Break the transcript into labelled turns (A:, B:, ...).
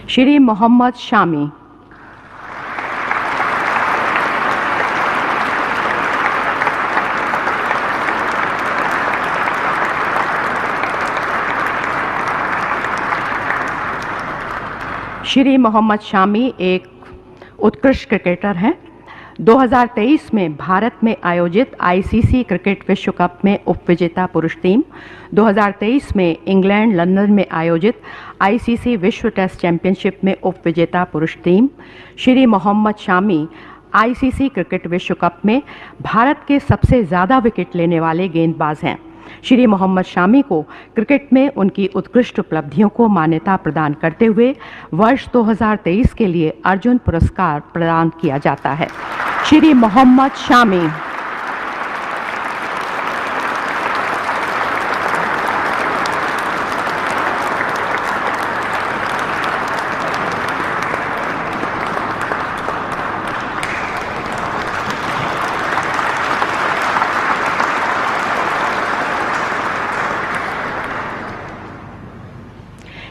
A: श्री मोहम्मद शामी। श्री मोहम्मद शामी एक उत्कृष्ट क्रिकेटर हैं। 2023 में भारत में आयोजित आईसीसी क्रिकेट विश्व कप में उपविजेता पुरुष टीम, 2023 में इंग्लैंड लंदन में आयोजित आईसीसी विश्व टेस्ट चैंपियनशिप में उपविजेता पुरुष team, Shri Mohammed Shami ICC cricket विश्व कप में भारत के सबसे ज़्यादा विकेट लेने वाले गेंदबाज हैं। श्री मोहम्मद शामी को क्रिकेट में उनकी उत्कृष्ट उपलब्धियों को मान्यता प्रदान करते हुए वर्ष 2023 के लिए अर्जुन पुरस्कार प्रदान किया जाता है। श्री मोहम्मद शामी।